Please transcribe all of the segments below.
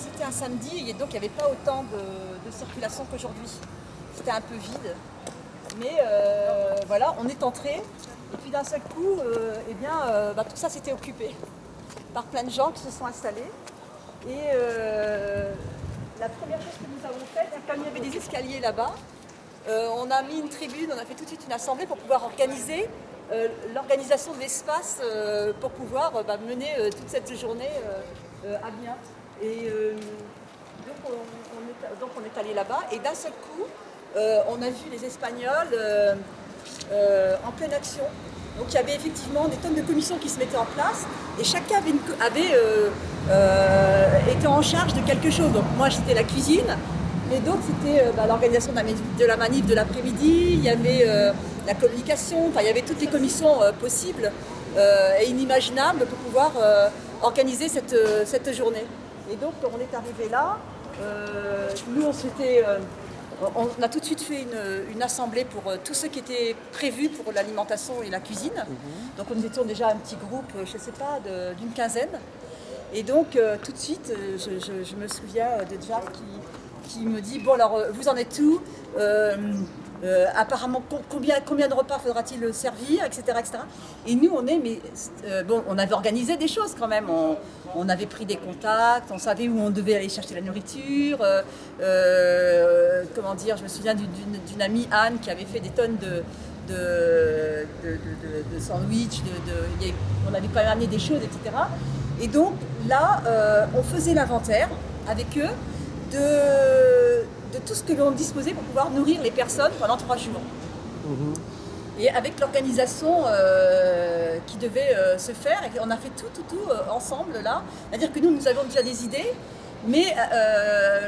c'était un samedi et donc il n'y avait pas autant de circulation qu'aujourd'hui. C'était un peu vide. Mais voilà, on est entré et puis d'un seul coup, tout ça s'était occupé par plein de gens qui se sont installés. Et la première chose que nous avons faite, c'est comme il y avait des escaliers là-bas, on a mis une tribune, on a fait tout de suite une assemblée pour pouvoir organiser l'organisation de l'espace pour pouvoir mener toute cette journée à bien. Et donc on est allé là-bas et d'un seul coup, on a vu les Espagnols en pleine action. Donc il y avait effectivement des tonnes de commissions qui se mettaient en place et chacun avait été en charge de quelque chose. Donc moi j'étais la cuisine, mais d'autres c'était l'organisation de la manif de l'après-midi, il y avait la communication, enfin il y avait toutes les commissions possibles et inimaginables pour pouvoir organiser cette journée. Et donc on est arrivé là, nous on a tout de suite fait une assemblée pour tous ceux qui étaient prévus pour l'alimentation et la cuisine. Donc nous étions déjà un petit groupe, je ne sais pas, d'une quinzaine. Et donc tout de suite, je me souviens de Jack qui me dit, bon alors vous en êtes où apparemment combien de repas faudra-t-il servir, etc., etc. Et nous on avait organisé des choses quand même, on avait pris des contacts, on savait où on devait aller chercher la nourriture, je me souviens d'une amie Anne qui avait fait des tonnes de sandwichs, on avait quand même amené des choses, etc. Et donc là on faisait l'inventaire avec eux de tout ce que l'on disposait pour pouvoir nourrir les personnes pendant 3 jours. Et avec l'organisation qui devait se faire, et on a fait tout ensemble là. C'est-à-dire que nous avions déjà des idées, mais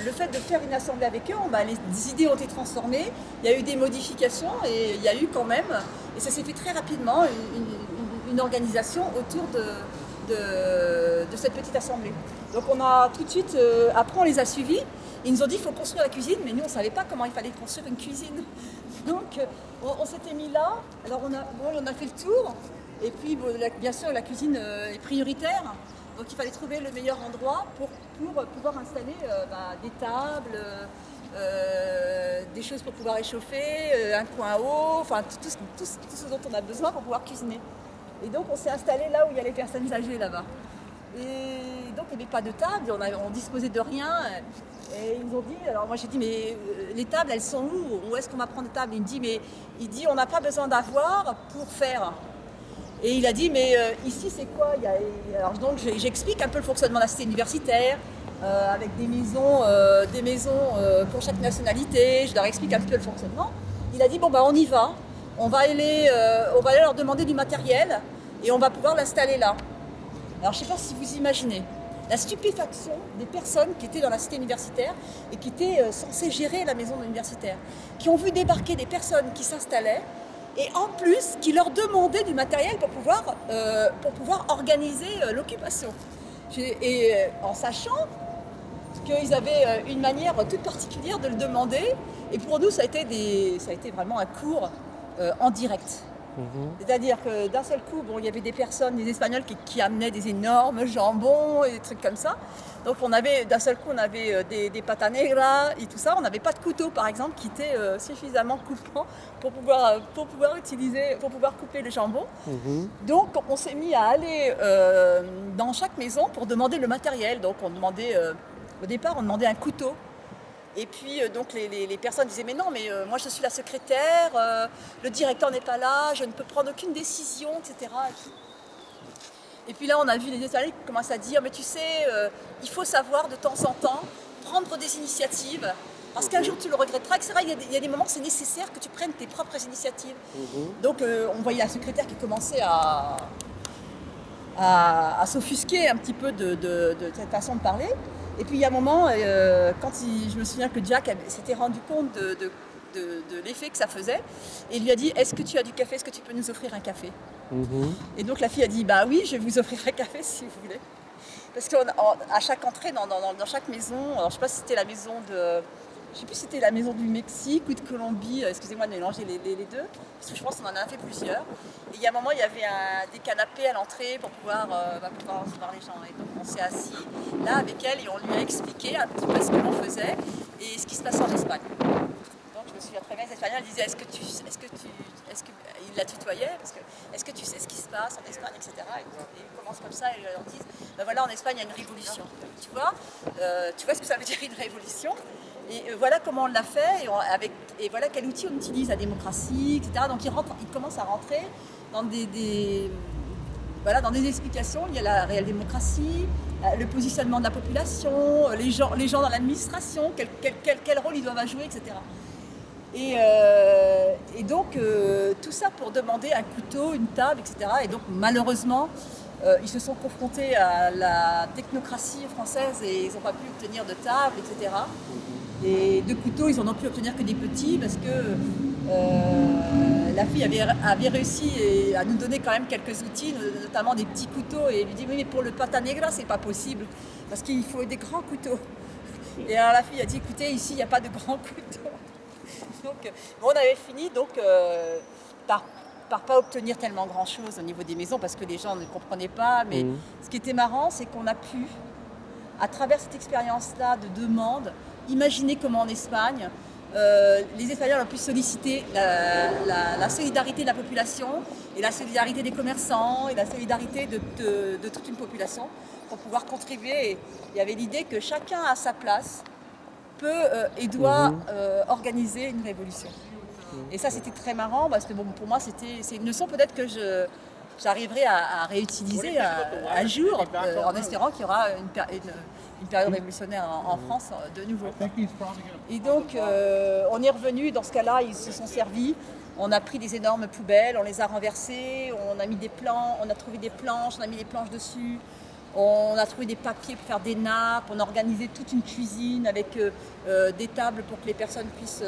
le fait de faire une assemblée avec eux, les idées ont été transformées, il y a eu des modifications et il y a eu quand même, et ça s'est fait très rapidement, une organisation autour de cette petite assemblée. Donc on a tout de suite, après on les a suivis, ils nous ont dit qu'il faut construire la cuisine, mais nous on ne savait pas comment il fallait construire une cuisine. Donc on s'était mis là, alors on a fait le tour, et puis bien sûr la cuisine est prioritaire, donc il fallait trouver le meilleur endroit pour pouvoir installer des tables, des choses pour pouvoir réchauffer, un coin haut, enfin tout ce dont on a besoin pour pouvoir cuisiner. Et donc on s'est installé là où il y a les personnes âgées là-bas. Et donc il n'y avait pas de table, on disposait de rien. Et ils nous ont dit, alors moi j'ai dit, mais les tables elles sont où est-ce qu'on va prendre des tables? Il dit on n'a pas besoin d'avoir pour faire. Et il a dit, mais ici c'est quoi? Alors donc j'explique un peu le fonctionnement de la cité universitaire, avec des maisons pour chaque nationalité, je leur explique un peu le fonctionnement. Il a dit, on y va, on va aller leur demander du matériel et on va pouvoir l'installer là. Alors je ne sais pas si vous imaginez la stupéfaction des personnes qui étaient dans la cité universitaire et qui étaient censées gérer la maison universitaire, qui ont vu débarquer des personnes qui s'installaient et en plus qui leur demandaient du matériel pour pouvoir organiser l'occupation. Et en sachant qu'ils avaient une manière toute particulière de le demander, et pour nous ça a été vraiment un cours en direct. C'est-à-dire que d'un seul coup, il y avait des personnes, des Espagnols qui amenaient des énormes jambons et des trucs comme ça. Donc d'un seul coup, on avait des pata negras et tout ça. On n'avait pas de couteau, par exemple, qui était suffisamment coupant pour pouvoir couper le jambon. Donc on s'est mis à aller dans chaque maison pour demander le matériel. Donc au départ, on demandait un couteau. Et puis donc les personnes disaient mais non, mais moi je suis la secrétaire, le directeur n'est pas là, je ne peux prendre aucune décision, etc. Et puis là on a vu les Espagnols qui commencent à dire mais tu sais, il faut savoir de temps en temps prendre des initiatives, parce qu'un jour tu le regretteras, etc. Il y a des moments où c'est nécessaire que tu prennes tes propres initiatives. Donc on voyait la secrétaire qui commençait à s'offusquer un petit peu de cette façon de parler. Et puis il y a un moment, je me souviens que Jack s'était rendu compte de l'effet que ça faisait, et il lui a dit, est-ce que tu as du café, est-ce que tu peux nous offrir un café? Et donc la fille a dit, bah oui, je vais vous offrir un café si vous voulez. Parce qu'à chaque entrée dans chaque maison, alors je ne sais pas si c'était la maison je ne sais plus si c'était la maison du Mexique ou de Colombie, excusez-moi de mélanger les deux, parce que je pense qu'on en a fait plusieurs. Et il y a un moment, il y avait des canapés à l'entrée pour pouvoir recevoir les gens. Et donc on s'est assis là avec elle et on lui a expliqué un petit peu ce que l'on faisait et ce qui se passait en Espagne. Donc je me souviens très bien, les Espagnols disaient il la tutoyait, parce que est-ce que tu sais ce qui se passe en Espagne, etc. Et ils commencent comme ça et ils leur disent, ben voilà, en Espagne il y a une révolution. Tu vois ce que ça veut dire une révolution? Et voilà comment on l'a fait et voilà quel outil on utilise, la démocratie, etc. Donc il commence à rentrer dans des explications. Il y a la réelle démocratie, le positionnement de la population, les gens dans l'administration, quel rôle ils doivent jouer, etc. Et donc tout ça pour demander un couteau, une table, etc. Et donc malheureusement, ils se sont confrontés à la technocratie française et ils n'ont pas pu obtenir de table, etc. Et de couteaux, ils n'en ont pu obtenir que des petits parce que la fille avait réussi à nous donner quand même quelques outils, notamment des petits couteaux. Et elle lui dit oui, mais pour le pata negra, c'est pas possible parce qu'il faut des grands couteaux. Et alors la fille a dit écoutez, ici il n'y a pas de grands couteaux. Donc on avait fini par pas obtenir tellement grand chose au niveau des maisons parce que les gens ne comprenaient pas. Mais ce qui était marrant, c'est qu'on a pu, à travers cette expérience-là de demande, imaginer comment en Espagne, les Espagnols ont pu solliciter la solidarité de la population et la solidarité des commerçants et la solidarité de toute une population pour pouvoir contribuer. Et il y avait l'idée que chacun à sa place peut et doit organiser une révolution. Et ça c'était très marrant parce que bon, pour moi c'est une leçon peut-être que j'arriverai à réutiliser un jour en espérant qu'il y aura une période révolutionnaire en France de nouveau. Et donc on est revenu, dans ce cas-là ils se sont servis, on a pris des énormes poubelles, on les a renversées, on a mis des plans, on a trouvé des planches, on a mis des planches dessus. On a trouvé des papiers pour faire des nappes, on a organisé toute une cuisine avec des tables pour que les personnes puissent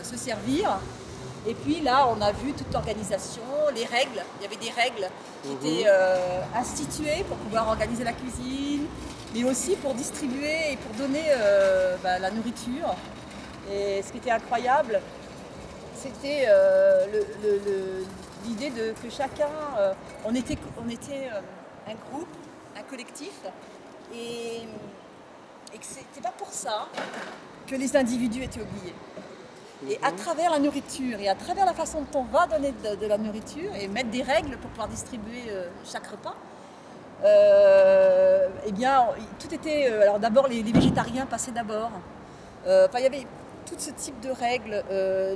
se servir. Et puis là, on a vu toute l'organisation, les règles. Il y avait des règles qui étaient instituées pour pouvoir organiser la cuisine, mais aussi pour distribuer et pour donner la nourriture. Et ce qui était incroyable, c'était l'idée que chacun, on était un groupe, un collectif, et que c'était pas pour ça que les individus étaient oubliés. Et à travers la nourriture et à travers la façon dont on va donner de la nourriture et mettre des règles pour pouvoir distribuer chaque repas, eh bien tout était. Alors d'abord les végétariens passaient d'abord. Il y avait tout ce type de règles.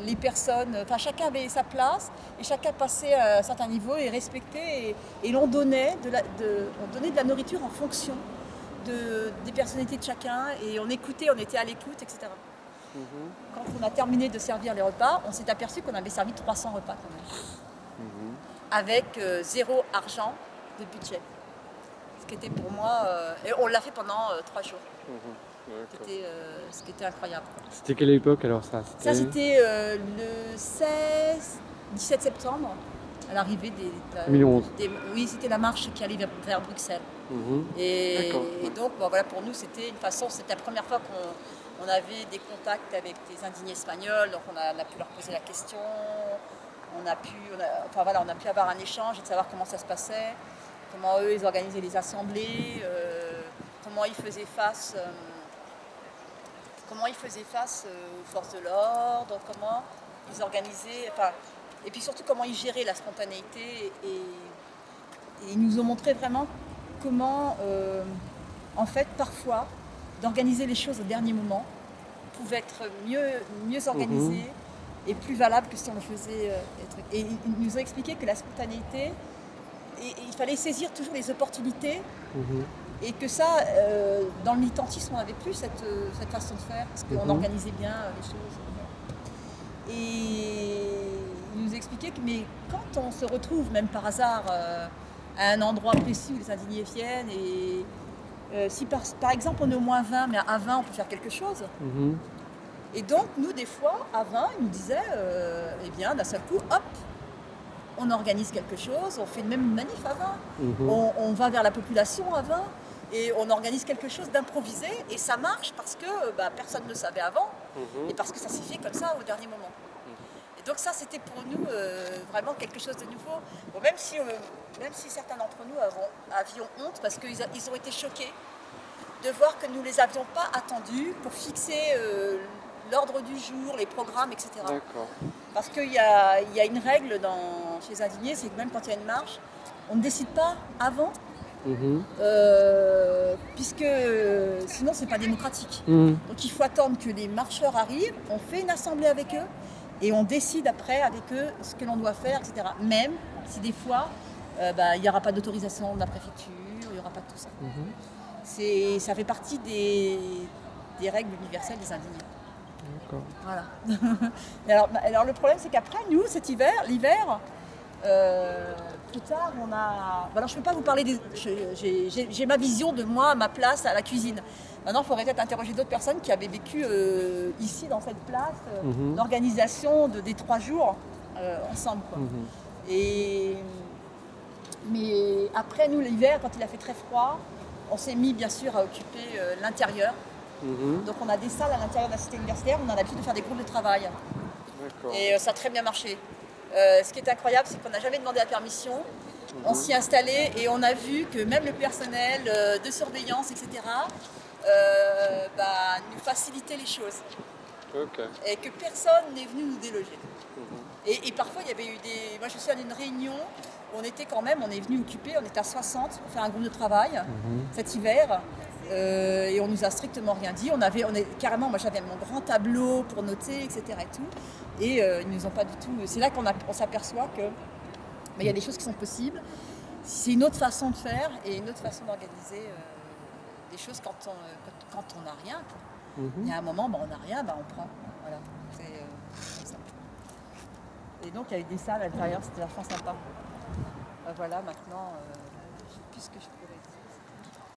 Les personnes, chacun avait sa place et chacun passait à un certain niveau et respectait. Et l'on donnait on donnait de la nourriture en fonction des personnalités de chacun et on écoutait, on était à l'écoute, etc. Quand on a terminé de servir les repas, on s'est aperçu qu'on avait servi 300 repas quand même, avec 0 argent de budget. Ce qui était pour moi, et on l'a fait pendant 3 jours. Ce qui était incroyable. C'était quelle époque alors ça c'était le 17 septembre, à l'arrivée des 2011. Oui, c'était la marche qui allait vers Bruxelles. Et donc, voilà, pour nous, c'était une façon, c'était la première fois qu'on avait des contacts avec des indignés espagnols, donc on a pu leur poser la question, on a pu avoir un échange et de savoir comment ça se passait, comment eux, ils organisaient les assemblées, comment ils faisaient face aux forces de l'ordre, comment ils organisaient, et puis surtout comment ils géraient la spontanéité. Et ils nous ont montré vraiment comment, en fait, parfois, d'organiser les choses au dernier moment pouvait être mieux organisé et plus valable que si on le faisait. Et ils nous ont expliqué que la spontanéité, il fallait saisir toujours les opportunités. Et que ça, dans le militantisme, on n'avait plus cette façon de faire, parce qu'on organisait bien les choses. Et il nous expliquait que mais quand on se retrouve, même par hasard, à un endroit précis où les indignés viennent, et si par exemple on est au moins 20, mais à 20 on peut faire quelque chose. Et donc nous, des fois, à 20, ils nous disaient, eh bien, d'un seul coup, hop, on organise quelque chose, on fait même une manif à 20, on va vers la population à 20, et on organise quelque chose d'improvisé, et ça marche parce que personne ne le savait avant. et parce que ça s'est fait comme ça au dernier moment. Et donc ça, c'était pour nous vraiment quelque chose de nouveau. Bon, même si certains d'entre nous avions honte, parce qu'ils ont été choqués de voir que nous ne les avions pas attendus pour fixer l'ordre du jour, les programmes, etc. D'accord. Parce qu'il y a une règle chez les indignés, c'est que même quand il y a une marche, on ne décide pas avant, puisque sinon c'est pas démocratique. Donc il faut attendre que les marcheurs arrivent, on fait une assemblée avec eux et on décide après avec eux ce que l'on doit faire, etc. Même si des fois il n'y aura pas d'autorisation de la préfecture, il n'y aura pas de tout ça. Ça fait partie des règles universelles des indignés. D'accord. Voilà. alors le problème c'est qu'après nous, l'hiver, plus tard on a... Alors je ne peux pas vous parler j'ai ma vision de moi, ma place à la cuisine. Maintenant il faudrait peut-être interroger d'autres personnes qui avaient vécu ici dans cette place, l'organisation des 3 jours ensemble. Quoi. Mais après nous l'hiver, quand il a fait très froid, on s'est mis bien sûr à occuper l'intérieur. Donc on a des salles à l'intérieur de la cité universitaire, on a l'habitude de faire des groupes de travail. Et ça a très bien marché. Ce qui est incroyable, c'est qu'on n'a jamais demandé la permission. On s'y est installé et on a vu que même le personnel de surveillance, etc., nous facilitait les choses. Et que personne n'est venu nous déloger. Et parfois, il y avait eu des... Moi, je suis allée à une réunion où on est venu occuper, on était à 60 pour faire un groupe de travail cet hiver. Et on nous a strictement rien dit. Carrément, moi j'avais mon grand tableau pour noter, etc. Et tout. Et ils nous ont pas du tout. C'est là qu'on s'aperçoit que il y a des choses qui sont possibles. C'est une autre façon de faire et une autre façon d'organiser des choses quand on n'a rien. Il y a un moment, on n'a rien, on prend. Voilà. C'est ça. Et donc il y avait des salles à l'intérieur, c'était vachement sympa. Voilà, maintenant, je sais plus ce que je pourrais.